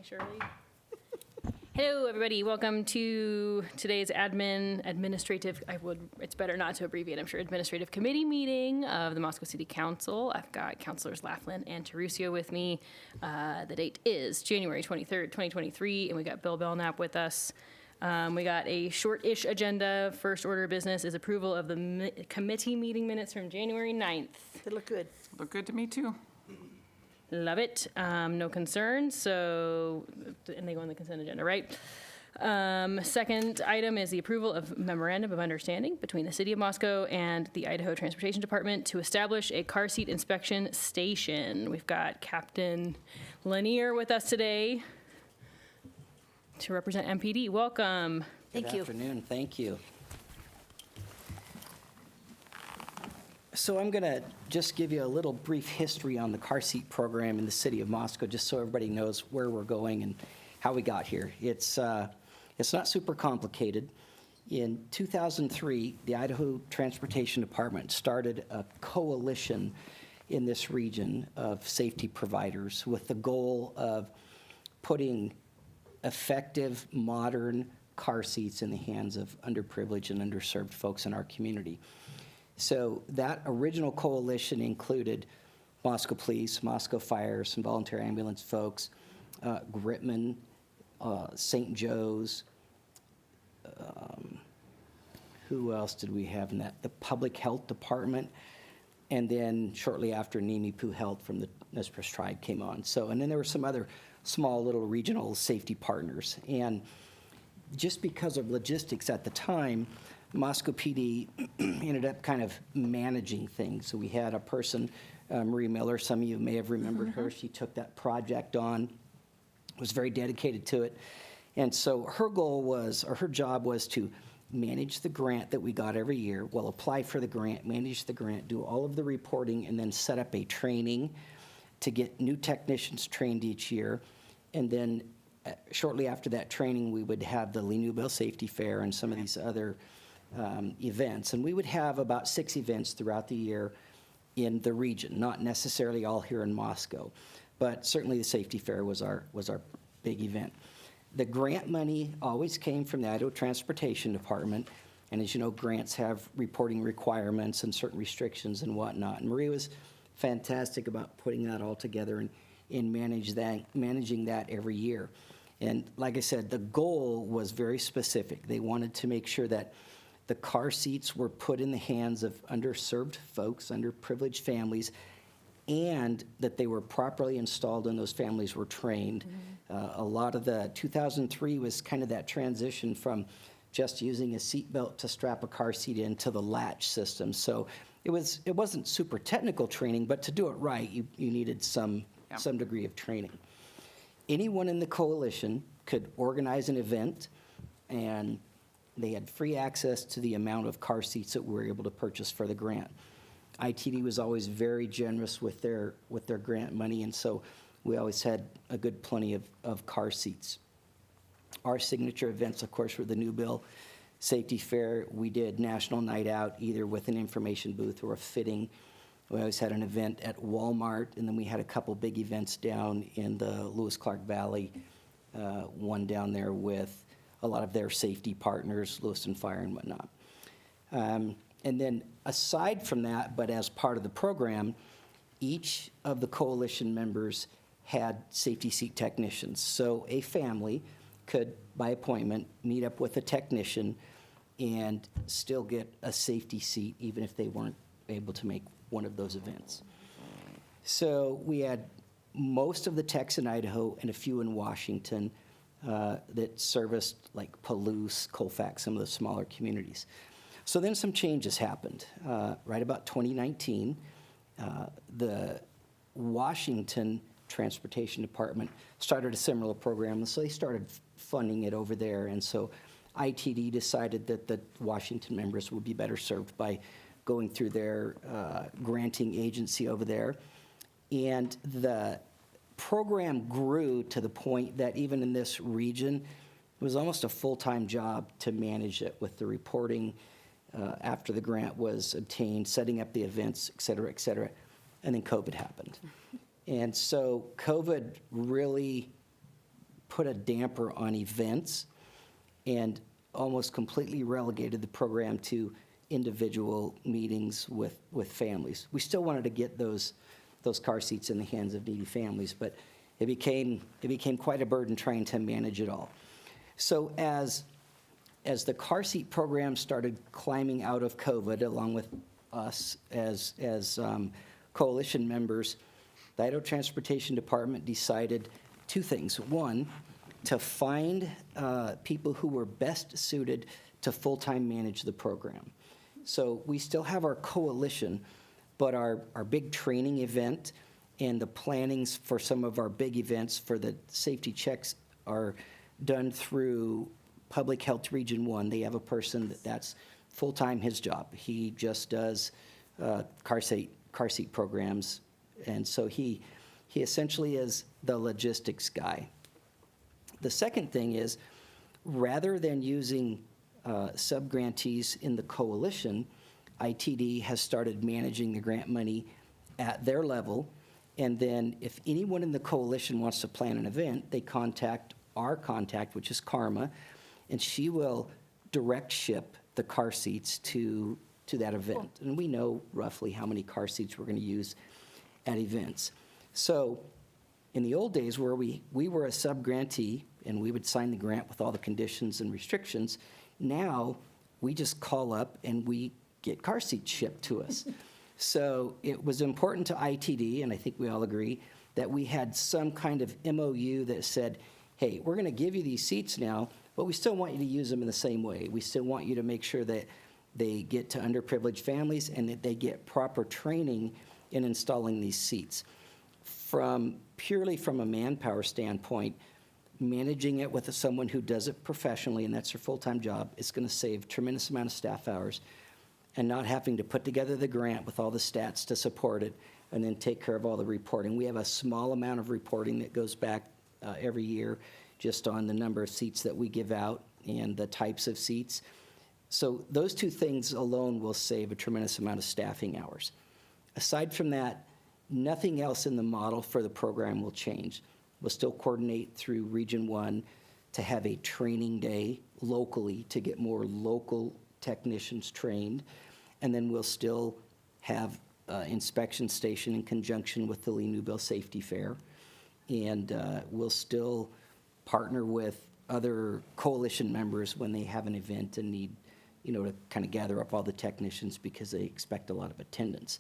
Shirley. Hello, everybody. Welcome to today's it's better not to abbreviate, I'm sure, administrative committee meeting of the Moscow City Council. I've got Councilors Laughlin and Terusio with me. The date is January 23rd, 2023, and we got Bill Belknap with us. We got a short-ish agenda. First order of business is approval of the committee meeting minutes from January 9th. They look good. Look good to me, too. Love it. No concerns. So, and they go on the consent agenda, right? Second item is the approval of memorandum of understanding between the City of Moscow and the Idaho Transportation Department to establish a car seat inspection station. We've got Captain Lanier with us today to represent MPD. Welcome. Thank you. Good afternoon. Thank you. So I'm going to just give you a little brief history on the car seat program in the City of Moscow, just so everybody knows where we're going and how we got here. It's not super complicated. In 2003, the Idaho Transportation Department started a coalition in this region of safety providers with the goal of putting effective, modern car seats in the hands of underprivileged and underserved folks in our community. So that original coalition included Moscow Police, Moscow Fire, some volunteer ambulance folks, Gritman, St. Joe's. Who else did we have in that? The Public Health Department. And then shortly after, Nimi-Poo Health from the Nez Perce Tribe came on. So, and then there were some other small little regional safety partners. And just because of logistics at the time, Moscow PD ended up kind of managing things. So we had a person, Marie Miller, some of you may have remembered her. She took that project on, was very dedicated to it. And so her goal was, or her job was to manage the grant that we got every year, well, apply for the grant, manage the grant, do all of the reporting, and then set up a training to get new technicians trained each year. And then shortly after that training, we would have the Lee Newbell Safety Fair and some of these other events. And we would have about 6 events throughout the year in the region, not necessarily all here in Moscow, but certainly the safety fair was our big event. The grant money always came from the Idaho Transportation Department, and as you know, grants have reporting requirements and certain restrictions and whatnot. And Marie was fantastic about putting that all together and managing that every year. And like I said, the goal was very specific. They wanted to make sure that the car seats were put in the hands of underserved folks, underprivileged families, and that they were properly installed and those families were trained. A lot of the 2003 was kind of that transition from just using a seatbelt to strap a car seat into the latch system. So it wasn't super technical training, but to do it right, you needed some degree of training. Anyone in the coalition could organize an event, and they had free access to the amount of car seats that we were able to purchase for the grant. ITD was always very generous with their grant money, and so we always had a good plenty of car seats. Our signature events, of course, were the Newbell Safety Fair. We did National Night Out, either with an information booth or a fitting. We always had an event at Walmart, and then we had a couple big events down in the Lewis-Clark Valley, one down there with a lot of their safety partners, Lewiston Fire and whatnot. And then aside from that, but as part of the program, each of the coalition members had safety seat technicians. So a family could, by appointment, meet up with a technician and still get a safety seat, even if they weren't able to make one of those events. So we had most of the techs in Idaho and a few in Washington that serviced like Palouse, Colfax, some of the smaller communities. So then some changes happened. Right about 2019, the Washington Transportation Department started a similar program, and so they started funding it over there. And so ITD decided that the Washington members would be better served by going through their granting agency over there. And the program grew to the point that even in this region, it was almost a full-time job to manage it with the reporting after the grant was obtained, setting up the events, et cetera, and then COVID happened. And so COVID really put a damper on events and almost completely relegated the program to individual meetings with families. We still wanted to get those car seats in the hands of needy families, but it became quite a burden trying to manage it all. So as the car seat program started climbing out of COVID, along with us as coalition members, the Idaho Transportation Department decided two things. One, to find people who were best suited to full-time manage the program. So we still have our coalition, but our big training event and the plannings for some of our big events for the safety checks are done through Public Health Region 1. They have a person that's full-time his job. He just does car seat programs, and so he essentially is the logistics guy. The second thing is, rather than using sub-grantees in the coalition, ITD has started managing the grant money at their level, and then if anyone in the coalition wants to plan an event, they contact our contact, which is Karma, and she will direct ship the car seats to that event. Cool. And we know roughly how many car seats we're going to use at events. So in the old days where we were a sub-grantee and we would sign the grant with all the conditions and restrictions, now we just call up and we get car seats shipped to us. So it was important to ITD, and I think we all agree, that we had some kind of MOU that said, hey, we're going to give you these seats now, but we still want you to use them in the same way. We still want you to make sure that they get to underprivileged families and that they get proper training in installing these seats. Purely from a manpower standpoint, managing it with someone who does it professionally, and that's their full-time job, is going to save a tremendous amount of staff hours, and not having to put together the grant with all the stats to support it and then take care of all the reporting. We have a small amount of reporting that goes back every year just on the number of seats that we give out and the types of seats. So those two things alone will save a tremendous amount of staffing hours. Aside from that, nothing else in the model for the program will change. We'll still coordinate through Region 1 to have a training day locally to get more local technicians trained. And then we'll still have inspection station in conjunction with the Lee Newbill Safety Fair. And we'll still partner with other coalition members when they have an event and need, to kind of gather up all the technicians because they expect a lot of attendance.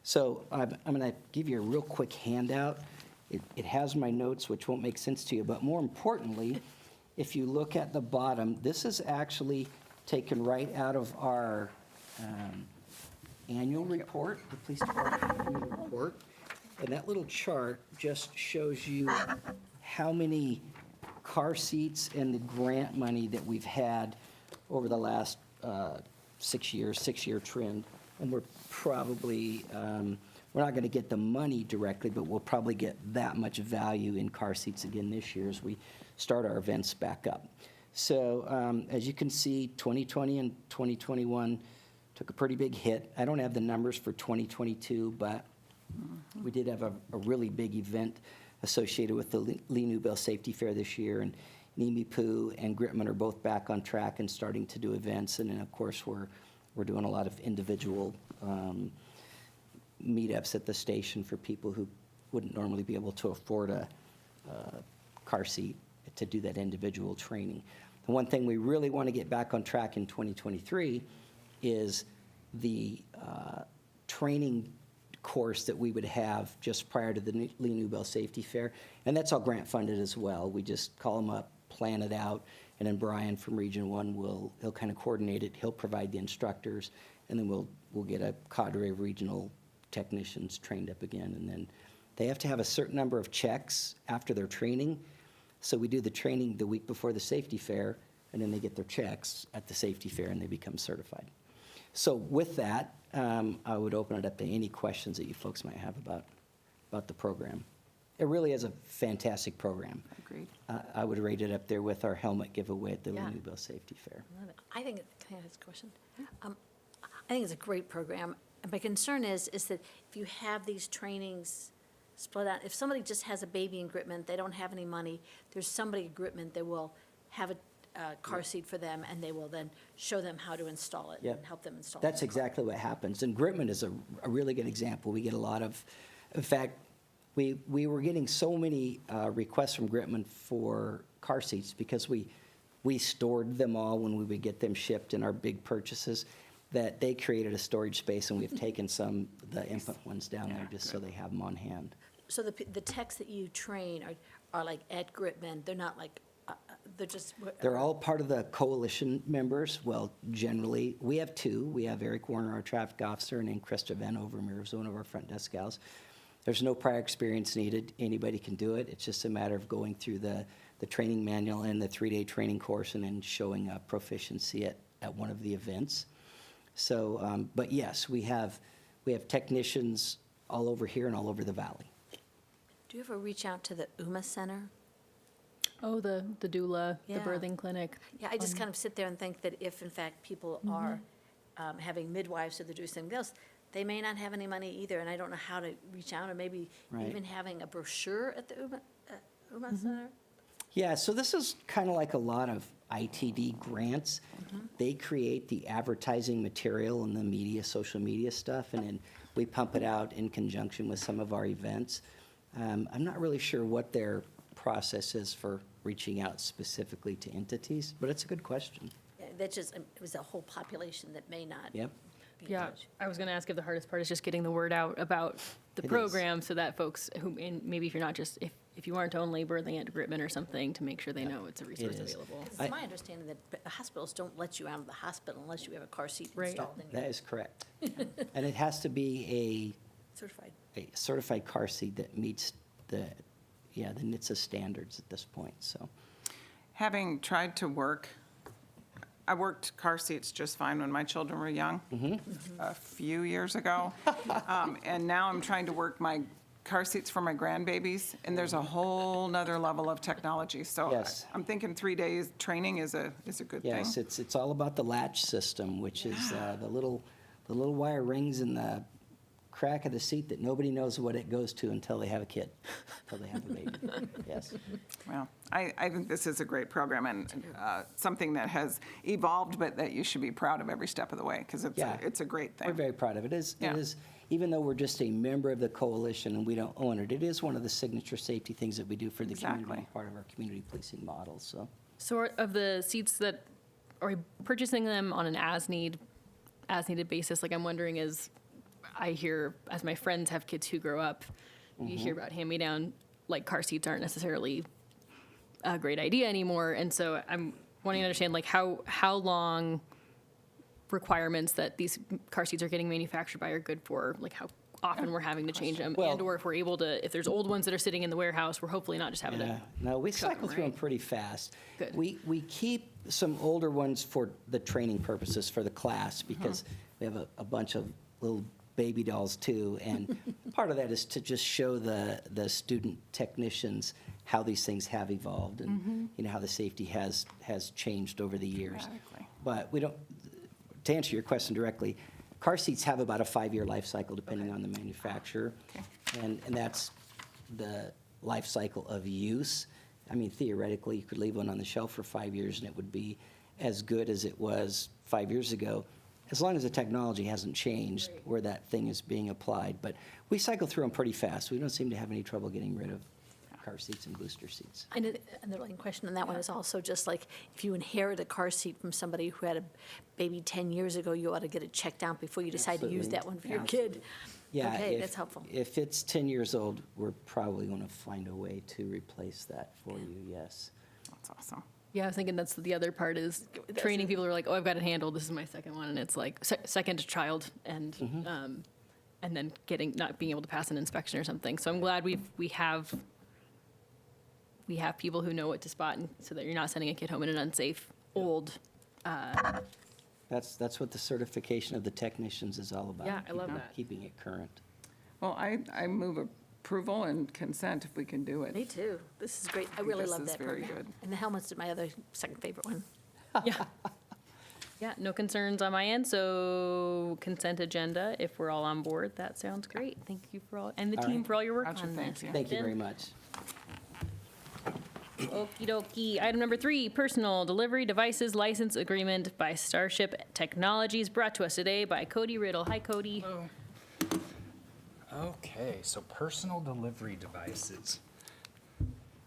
So I'm going to give you a real quick handout. It has my notes, which won't make sense to you, but more importantly, if you look at the bottom, this is actually taken right out of our annual report, the police department annual report. And that little chart just shows you how many car seats and the grant money that we've had over the last 6 years, 6-year trend. And we're probably, we're not going to get the money directly, but we'll probably get that much value in car seats again this year as we start our events back up. So as you can see, 2020 and 2021 took a pretty big hit. I don't have the numbers for 2022, but we did have a really big event associated with the Lee Newbill Safety Fair this year, and Nimi Poo and Gritman are both back on track and starting to do events, and then of course we're doing a lot of individual meetups at the station for people who wouldn't normally be able to afford a car seat to do that individual training. The one thing we really want to get back on track in 2023 is the training course that we would have just prior to the Lee Newbill Safety Fair, and that's all grant funded as well. We just call them up, plan it out, and then Brian from Region 1 he'll kind of coordinate it. He'll provide the instructors, and then we'll get a cadre of regional technicians trained up again, and then they have to have a certain number of checks after their training. So we do the training the week before the safety fair, and then they get their checks at the safety fair and they become certified. So with that, I would open it up to any questions that you folks might have about the program. It really is a fantastic program. Agreed. I would rate it up there with our helmet giveaway at the Yeah. Lee Newbill Safety Fair. Love it. I think, can I ask a question? I think it's a great program. And my concern is that if you have these trainings split out. If somebody just has a baby in Gritman, they don't have any money, there's somebody at Gritman that will have a car seat for them, and they will then show them how to install it Yep. and help them install it. That's exactly what happens. And Gritman is a really good example. We get a lot of, in fact, we were getting so many requests from Gritman for car seats because we stored them all when we would get them shipped in our big purchases, that they created a storage space, and we've taken the infant ones down there just so they have them on hand. So the techs that you train are like at Gritman, they're not like, they're just. They're all part of the coalition members. Well, generally, we have two. We have Eric Warner, our traffic officer, and then Krista Van Overmeer, who's one of our front desk gals. There's no prior experience needed. Anybody can do it. It's just a matter of going through the training manual and the 3-day training course and then showing proficiency at one of the events. So, but yes, we have technicians all over here and all over the valley. Do you ever reach out to the UMA Center? Oh, the doula, the Yeah. birthing clinic. Yeah, I just kind of sit there and think that if, in fact, people are having midwives or they're doing something else, they may not have any money either, and I don't know how to reach out, or maybe Right. even having a brochure at the UMA Center? Yeah, so this is kind of like a lot of ITD grants. They create the advertising material and the media, social media stuff, and then we pump it out in conjunction with some of our events. I'm not really sure what their process is for reaching out specifically to entities, but it's a good question. Yeah, that's just, it was a whole population that may not. Yep. be in Yeah, touch. I was going to ask if the hardest part is just getting the word out about the It is. program so that folks who, and maybe if you're not just, if you aren't only birthing at Gritman or something, to make sure they know it's a resource is. available. It's my understanding that hospitals don't let you out of the hospital unless you have a car seat Right. installed in That your is correct. And it has to be certified. a certified car seat that meets the NHTSA standards at this point, so. Having tried to work, I worked car seats just fine when my children were young, a few years ago. And now I'm trying to work my car seats for my grandbabies, and there's a whole nother level of technology. So Yes. I'm thinking 3 days training is a good thing. Yes, it's all about the latch system, which is the little wire rings in the crack of the seat that nobody knows what it goes to until they have a kid, until they have a baby. Yes. Well, I think this is a great program and something that has evolved, but that you should be proud of every step of the way, because Yeah. it's a great thing. We're very proud of it. It Yeah. is, even though we're just a member of the coalition and we don't own it, it is one of the signature safety things that we do for the community, Exactly. part of our community policing model, so. So of the seats that, are we purchasing them on an as-needed basis? Like, I'm wondering I hear, as my friends have kids who grow up, you hear about hand-me-down, like, car seats aren't necessarily a great idea anymore. And so I'm wanting to understand, like, how long requirements that these car seats are getting manufactured by are good for, like, how often we're having to change them, Well- and/or if we're able to, if there's old ones that are sitting in the warehouse, we're hopefully not just having Yeah, to. no, we chuck 'em, cycle through them right? pretty fast. Good. We keep some older ones for the training purposes for the class because we have a bunch of little baby dolls too. And part of that is to just show the student technicians how these things have evolved and, you know, how the safety has changed over the years. Dramatically. But we don't, to answer your question directly, car seats have about a 5-year life cycle depending on the manufacturer. Okay. And that's the life cycle of use. I mean, theoretically, you could leave one on the shelf for 5 years and it would be as good as it was 5 years ago, as long as the technology hasn't changed where that thing is being applied. But we cycle through them pretty fast. We don't seem to have any trouble getting rid of car seats and booster seats. And an underlying question on that one is also just like, if you inherit a car seat from somebody who had a baby 10 years ago, you ought to get it checked out before you decide to use Absolutely. that one for your kid. Yeah, Okay, if- that's helpful. If it's 10 years old, we're probably going to find a way to replace that for you, yes. That's awesome. Yeah, I was thinking that's the other part is training people who are like, oh, I've got it handled. This is my second one, and it's like second child, and then not being able to pass an inspection or something. So I'm glad we have people who know what to spot, and so that you're not sending a kid home in an unsafe old. That's what the certification of the technicians is all about. Yeah, I love keeping- that. Keeping it current. Well, I move approval and consent if we can do it. Me too. This is great. I think really this love is that very program. good. And the helmets are my other second favorite one. Yeah. Yeah, no concerns on my end, so consent agenda, if we're all on board, that sounds great. Thank you for all, and the All team right. for all your work Gotcha, on thank this. you. Thank you very much. Okey dokey. Item number 3, personal delivery devices license agreement by Starship Technologies, brought to us today by Cody Riddle. Hi, Cody. Okay, so personal delivery devices.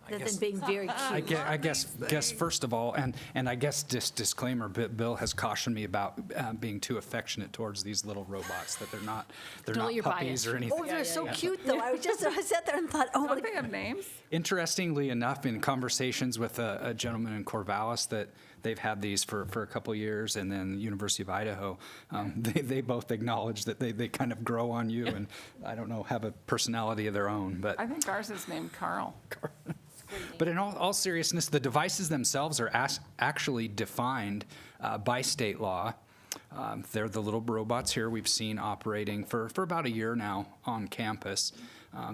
Other than being very I cute. guess first of all, and I guess disclaimer, Bill has cautioned me about being too affectionate towards these little robots, that they're not Don't let your puppies bias. or anything. Oh, they're so cute, though. I sat there and thought, oh, my Don't they have names? Interestingly enough, in conversations with a gentleman in Corvallis, that they've had these for a couple years, and then University of Idaho, they both acknowledge that they kind of grow on you, and I don't know, have a personality of their own, but. I think ours is named Carl. But in all seriousness, the devices themselves are actually defined by state law. They're the little robots here we've seen operating for about a year now on campus.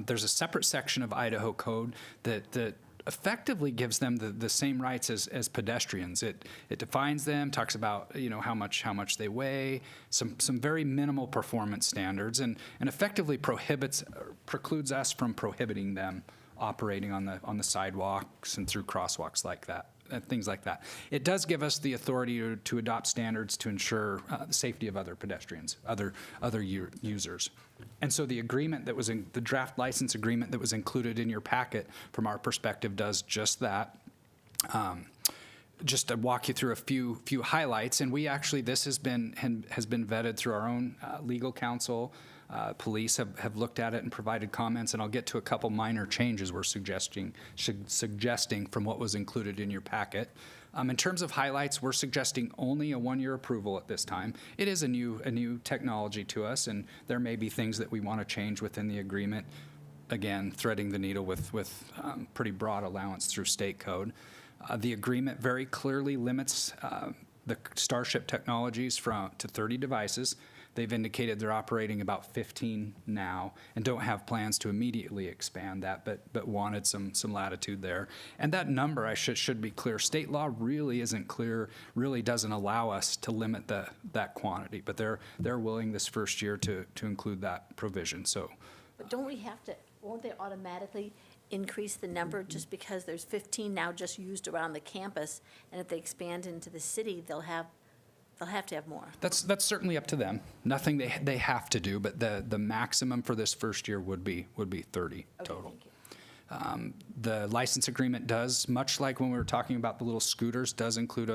There's a separate section of Idaho code that effectively gives them the same rights as pedestrians. It defines them, talks about how much they weigh, some very minimal performance standards, and effectively precludes us from prohibiting them operating on the sidewalks and through crosswalks like that, and things like that. It does give us the authority to adopt standards to ensure the safety of other pedestrians, other users. And so the agreement that was in the draft license agreement that was included in your packet, from our perspective, does just that. Just to walk you through a few highlights, and this has been vetted through our own legal counsel. Police have looked at it and provided comments, and I'll get to a couple minor changes we're suggesting from what was included in your packet. In terms of highlights, we're suggesting only a 1-year approval at this time. It is a new technology to us, and there may be things that we want to change within the agreement. Again, threading the needle with pretty broad allowance through state code. The agreement very clearly limits the Starship Technologies to 30 devices. They've indicated they're operating about 15 now and don't have plans to immediately expand that, but wanted some latitude there. And that number, I should be clear, state law really isn't clear, really doesn't allow us to limit that quantity, but they're willing this first year to include that provision. So, But won't they automatically increase the number just because there's 15 now just used around the campus, and if they expand into the city, they'll have to have more? that's certainly up to them. Nothing they have to do, but the maximum for this first year would be 30 total. Okay, thank you. The license agreement does, much like when we were talking about the little scooters, does include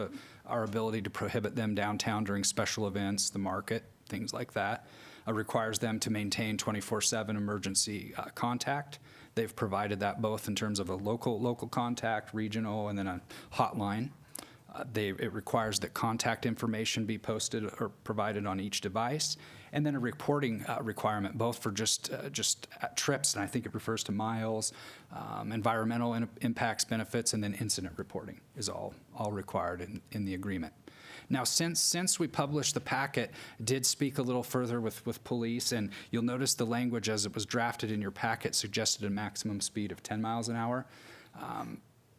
our ability to prohibit them downtown during special events, the market, things like that. Requires them to maintain 24/7 emergency contact. They've provided that both in terms of a local contact, regional, and then a hotline. It requires that contact information be posted or provided on each device, and then a reporting requirement, both for just trips, and I think it refers to miles, environmental impacts, benefits, and then incident reporting is all required in the agreement. Now, since we published the packet, did speak a little further with police, and you'll notice the language as it was drafted in your packet suggested a maximum speed of 10 miles an hour.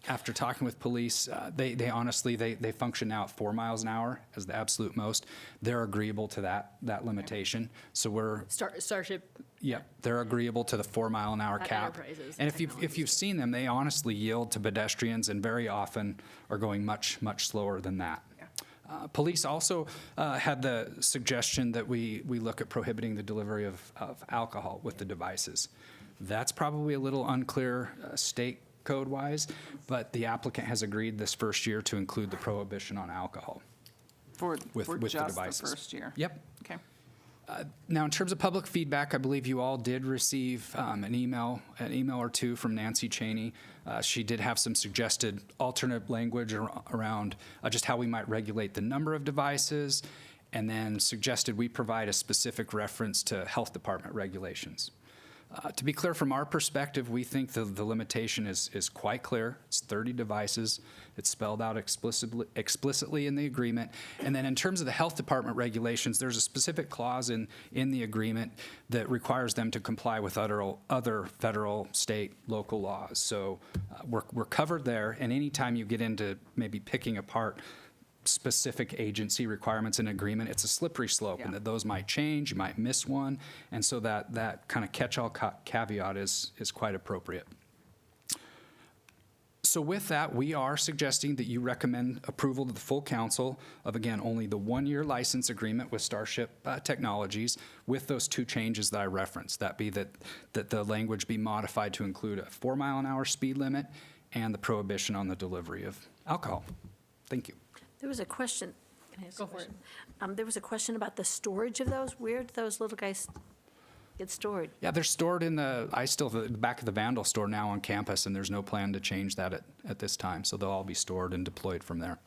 After talking with police, they honestly function now at 4 miles an hour as the absolute most. They're agreeable to that limitation. So we're Starship. Yep, they're agreeable to the 4 mile an hour Not cap. Enterprises, And if you've seen them, they honestly yield to pedestrians and very often are going much slower than that. Police also had the suggestion that we look at prohibiting the delivery of alcohol with the devices. That's probably a little unclear state code-wise, but the applicant has agreed this first year to include the prohibition on alcohol For with the just the devices. first year? Yep. Okay. Now, in terms of public feedback, I believe you all did receive an email or two from Nancy Cheney. She did have some suggested alternate language around just how we might regulate the number of devices, and then suggested we provide a specific reference to health department regulations. To be clear, from our perspective, we think the limitation is quite clear. It's 30 devices. It's spelled out explicitly in the agreement. And then in terms of the health department regulations, there's a specific clause in the agreement that requires them to comply with other federal, state, local laws. So we're covered there. And anytime you get into maybe picking apart specific agency requirements in agreement, it's a slippery slope, and Yeah. that those might change, you might miss one, and so that kind of catch-all caveat is quite appropriate. So with that, we are suggesting that you recommend approval to the full council of, again, only the one-year license agreement with Starship Technologies with those two changes that I referenced. That be that the language be modified to include a 4-mile-an-hour speed limit and the prohibition on the delivery of alcohol. Thank you. There was a question. Can I ask Go a for it. question? There was a question about the storage of those. Where do those little guys get stored? Yeah, they're stored in the back of the Vandal store now on campus, and there's no plan to change that at this time. So they'll all be stored and deployed from there.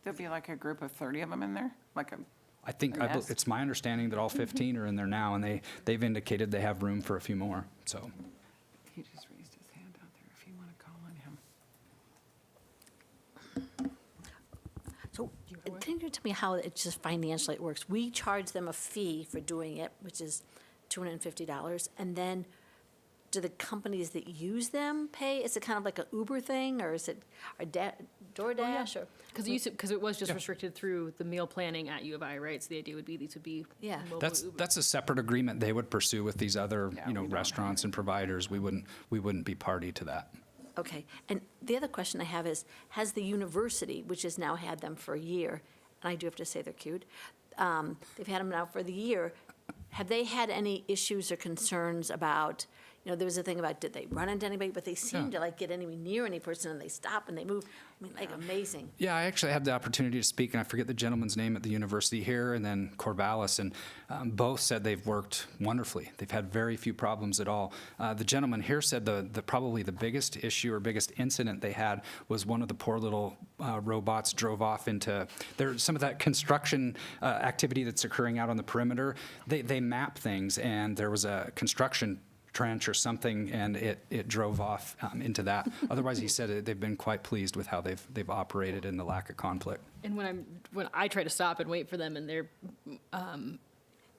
There'll be like a group of 30 of them in there, like a, I think, A nest? it's my understanding that all 15 are in there now, and they've indicated they have room for a few more, so. he just raised his hand out there if you want to call on him. So can you tell me how it just financially it works? We charge them a fee for doing it, which is $250, and then do the companies that use them pay? Is it kind of like an Uber thing, or is it a DoorDash? Or Because it was just Yeah. restricted through the meal planning at U of I, right? So the idea would be these would be Yeah. mobile Uber. That's a separate agreement they would pursue with these other, Yeah, we don't have restaurants and providers. We wouldn't be party to that. Okay, and the other question I have is, has the university, which has now had them for a year, and I do have to say they're cute, they've had them now for the year, have they had any issues or concerns about, there was a thing about, did they run into anybody, but they seem to like get anywhere near any person and they stop and they move, I mean, like amazing. Yeah, I actually had the opportunity to speak, and I forget the gentleman's name at the university here, and then Corvallis, and both said they've worked wonderfully. They've had very few problems at all. The gentleman here said probably the biggest issue or biggest incident they had was one of the poor little robots drove off into some of that construction activity that's occurring out on the perimeter. They map things, and there was a construction trench or something, and it drove off into that. Otherwise, he said they've been quite pleased with how they've operated and the lack of conflict. And when I try to stop and wait for them, and they're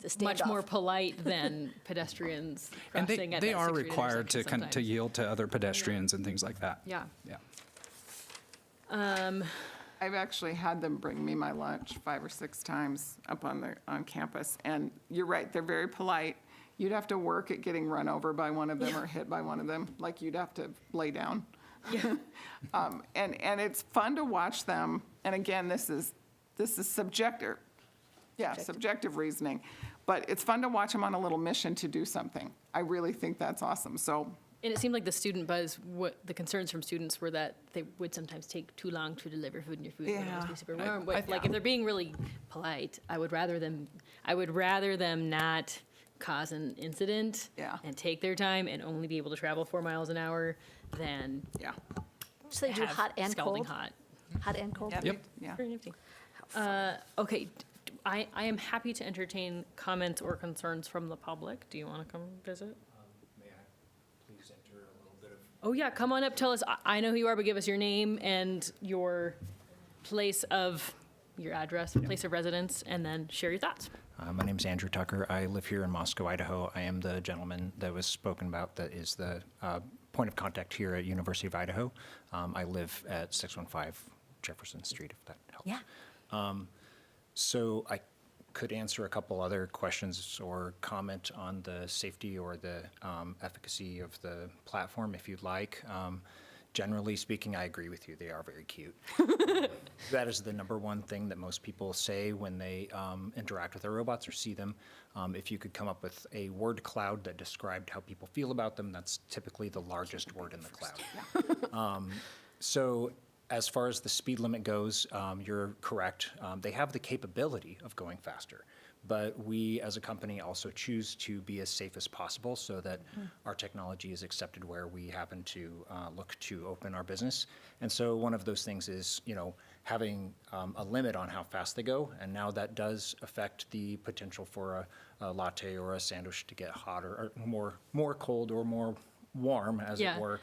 The much standoff. more polite than pedestrians And crossing at they that are 6th Street required to intersection to sometimes. yield to other pedestrians and things like that. Yeah. Yeah. I've actually had them bring me my lunch 5 or 6 times up on campus, and you're right, they're very polite. You'd have to work at getting run over by one of them or hit by one of them, like you'd have to lay down. Yeah. And it's fun to watch them, and again, this is subjective, subjective reasoning, but it's fun to watch them on a little mission to do something. I really think that's awesome, so. And it seemed like the student buzz, the concerns from students were that they would sometimes take too long to deliver food, and your food would always Yeah. be super warm. But like if they're being really polite, I would rather them not cause an incident Yeah. and take their time and only be able to travel 4 miles an hour than Yeah. So they do have hot and scalding cold? hot. Hot and cold? Yep. Yeah. Very nifty. Okay, I am happy to entertain comments or concerns from the public. Do you want to come visit? May I please enter a little bit of... Oh, yeah, come on up, tell us, I know who you are, but give us your name and your address, place of residence, and then share your thoughts. My name's Andrew Tucker. I live here in Moscow, Idaho. I am the gentleman that was spoken about that is the point of contact here at University of Idaho. I live at 615 Jefferson Street, if that helps. Yeah. So I could answer a couple other questions or comment on the safety or the efficacy of the platform if you'd like. Generally speaking, I agree with you. They are very cute. That is the number one thing that most people say when they interact with their robots or see them. If you could come up with a word cloud that described how people feel about them, that's typically the largest word in the cloud. So as far as the speed limit goes, you're correct. They have the capability of going faster. But we, as a company, also choose to be as safe as possible so that our technology is accepted where we happen to look to open our business. And so one of those things is, having a limit on how fast they go. And now that does affect the potential for a latte or a sandwich to get hotter or more cold or more warm, as Yeah. it were,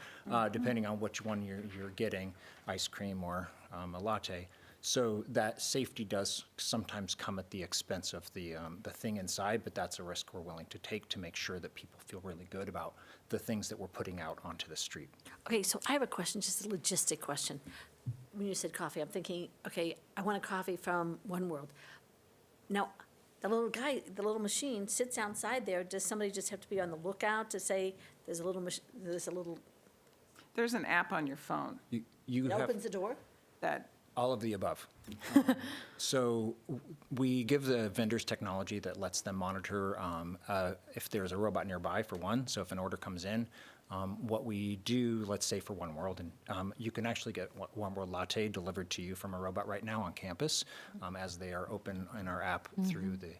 depending on which one you're getting, ice cream or a latte. So that safety does sometimes come at the expense of the thing inside, but that's a risk we're willing to take to make sure that people feel really good about the things that we're putting out onto the street. Okay, so I have a question, just a logistic question. when you said coffee, I'm thinking, okay, I want a coffee from One World. Now, the little guy, the little machine sits outside there. Does somebody just have to be on the lookout to say, there's a little, There's an app on your phone You it have opens the door? that, all of the above. So we give the vendors technology that lets them monitor if there's a robot nearby, for one. So if an order comes in, what we do, let's say for One World, and you can actually get One World Latte delivered to you from a robot right now on campus, as they are open in our app through the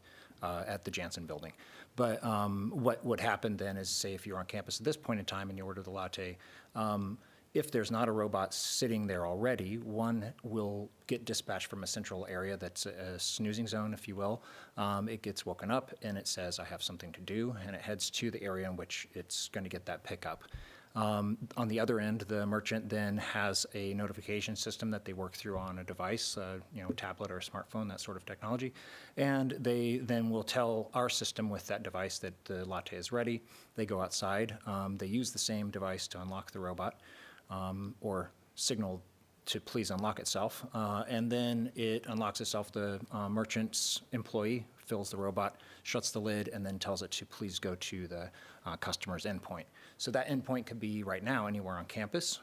at the Jansen building. But what would happen then is, say if you're on campus at this point in time and you order the latte, if there's not a robot sitting there already, one will get dispatched from a central area that's a snoozing zone, if you will. It gets woken up and it says, I have something to do, and it heads to the area in which it's going to get that pickup. On the other end, the merchant then has a notification system that they work through on a device, tablet or a smartphone, that sort of technology. And they then will tell our system with that device that the latte is ready. They go outside. They use the same device to unlock the robot. Or signal to please unlock itself. And then it unlocks itself. The merchant's employee fills the robot, shuts the lid, and then tells it to please go to the customer's endpoint. So that endpoint could be right now anywhere on campus.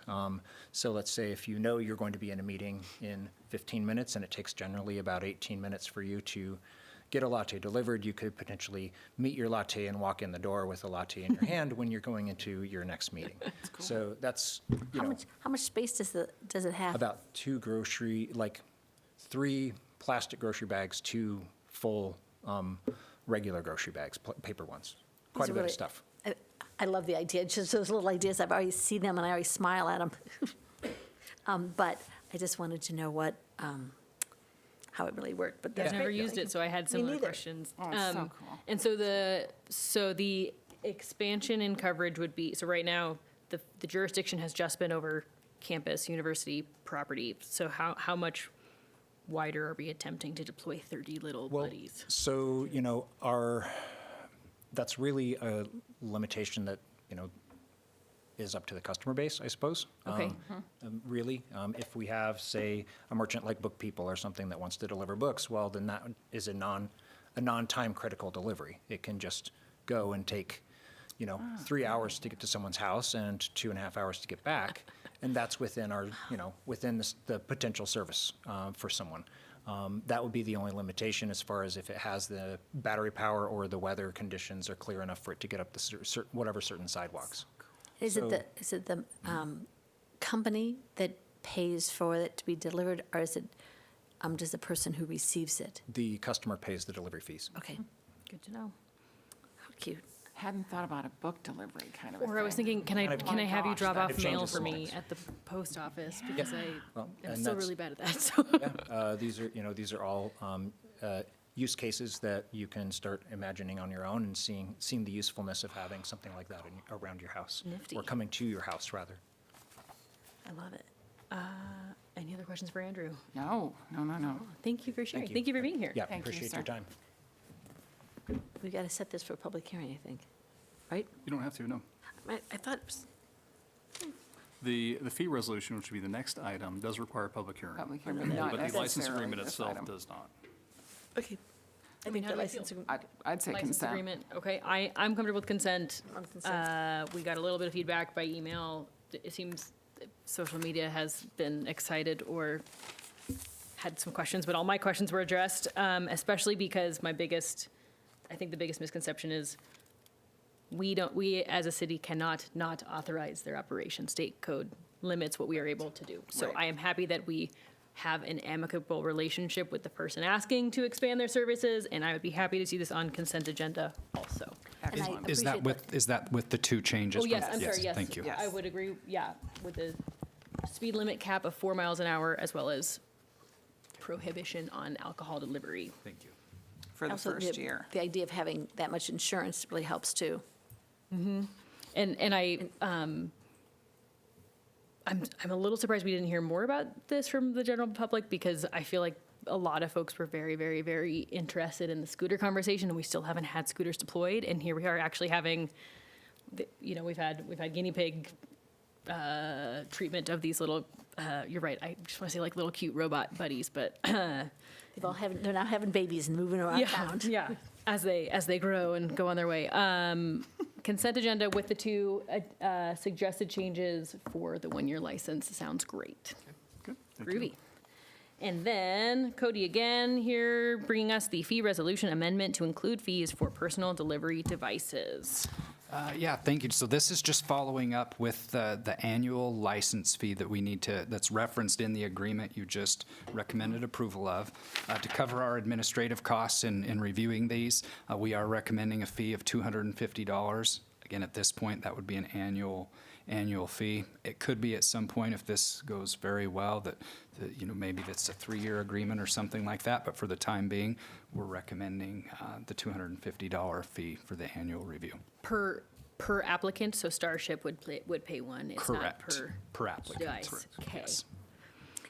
So let's say if you know you're going to be in a meeting in 15 minutes, and it takes generally about 18 minutes for you to get a latte delivered, you could potentially meet your latte and walk in the door with a latte in your hand when you're going into your next meeting. So that's, How much space does it have? about 3 plastic grocery bags, 2 full regular grocery bags, paper ones. Quite These a are bit of really- stuff. I love the idea, just those little ideas, I've always seen them and I always smile at them. But I just wanted to know how it really worked, but that's I've great. never used it, so I had similar neither. questions. Oh, it's so cool. And so the expansion in coverage would be, so right now, the jurisdiction has just been over campus, university property. So how much wider are we attempting to deploy 30 little buddies? So, that's really a limitation that, is up to the customer base, I suppose. Okay. Really, if we have, say, a merchant like Book People or something that wants to deliver books, well, then that is a non-time critical delivery. It can just go and take, 3 hours to get to someone's house and 2.5 hours to get back. And that's within our, within the potential service for someone. That would be the only limitation as far as if it has the battery power or the weather conditions are clear enough for it to get up the whatever certain sidewalks. Is it the company that pays for it to be delivered, or is it just the person who receives it? The customer pays the delivery fees. Okay, Good to know. how cute. hadn't thought about a book delivery kind of a thing. Or I was thinking, can I have you gosh, drop that off mail changes for some me things. at the post office? Because Well, I'm and still that's- really bad at that, so. Yeah, these are all use cases that you can start imagining on your own and seeing the usefulness of having something like that around your house. Nifty. Or coming to your house, rather. I love it. Any other questions for Andrew? No. Thank you for sharing. you. Thank you for being here. Yeah, Thank you, appreciate sir. your time. We got to set this for a public hearing, I think, right? You don't have to, no. I thought, it was- The fee resolution, which would be the next item, does require a public hearing. Public hearing, but not But the license necessarily agreement this itself item. does not. okay. I mean, think how the do you feel? licensing, I'd say License consent. agreement, okay, I'm comfortable with consent. On consent. We got a little bit of feedback by email. It seems that social media has been excited or had some questions, but all my questions were addressed, especially because I think the biggest misconception is we as a city cannot not authorize their operation. State code limits what we are able to do. So Right. I am happy that we have an amicable relationship with the person asking to expand their services, and I would be happy to see this on consent agenda also. and I Excellent. Is that appreciate with the two changes? Oh, yes, from- I'm sorry, yes. Thank you. Yes. I would agree, yeah, with the speed limit cap of 4 miles an hour, as well as prohibition on alcohol delivery. Thank you. For the also first year. The idea of having that much insurance really helps too. And I'm a little surprised we didn't hear more about this from the general public, because I feel like a lot of folks were very, very, very interested in the scooter conversation, and we still haven't had scooters deployed. And here we are actually having, we've had guinea pig treatment of these little you're right, I just want to say like little cute robot buddies, but They're now having babies and moving around yeah, town. yeah, as they grow and go on their way. Consent agenda with the 2 suggested changes for the 1-year license sounds great. Good. Thank you. Groovy. And then Cody again here, bringing us the fee resolution amendment to include fees for personal delivery devices. Yeah, thank you. So this is just following up with the annual license fee that we need to, that's referenced in the agreement you just recommended approval of. To cover our administrative costs in reviewing these, we are recommending a fee of $250. Again, at this point, that would be an annual fee. It could be at some point, if this goes very well, that maybe that's a 3-year agreement or something like that, but for the time being, we're recommending the $250 fee for the annual review. Per applicant, so Starship would pay one. It's not Correct. per Per applicant. device. Correct. Okay. Yes.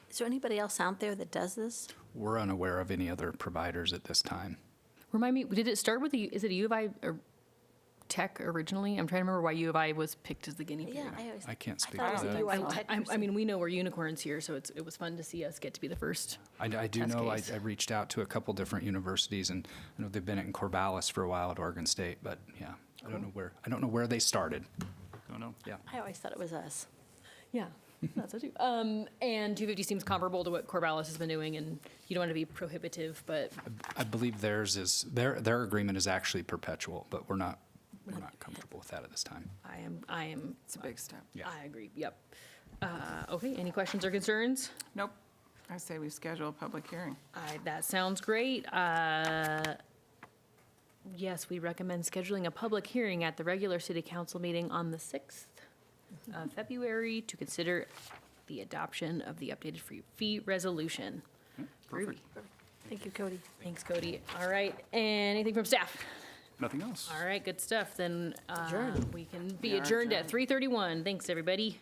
Is there anybody else out there that does this? We're unaware of any other providers at this time. Remind me, did it start with is it a U of I or Tech originally? I'm trying to remember why U of I was picked as the guinea pig. Yeah, I always. I can't speak thought it to was that. a UI Tech I mean, we know we're unicorns here, so it was fun to see us get to be the first. I do Test know, I case. reached out to a couple different universities, and I know they've been in Corvallis for a while at Oregon State, but yeah, I don't know where they started. Don't know. Yeah. I always thought it was us. Yeah, that's what I do. And 250 seems comparable to what Corvallis has been doing, and you don't want to be prohibitive, but I believe theirs is, their agreement is actually perpetual, but we're not comfortable with that at this time. I am. It's a big step. Yeah. I agree. Yep. Okay. Any questions or concerns? Nope. I say we schedule a public hearing. That sounds great. Yes, we recommend scheduling a public hearing at the regular city council meeting on the 6th of February to consider the adoption of the updated fee resolution. Perfect. Thank you, Cody. Thanks, Cody. All right. Anything from staff? Nothing else. All right, good stuff. Then Adjourned. we can be We are adjourned at adjourned. 3:31. Thanks, everybody.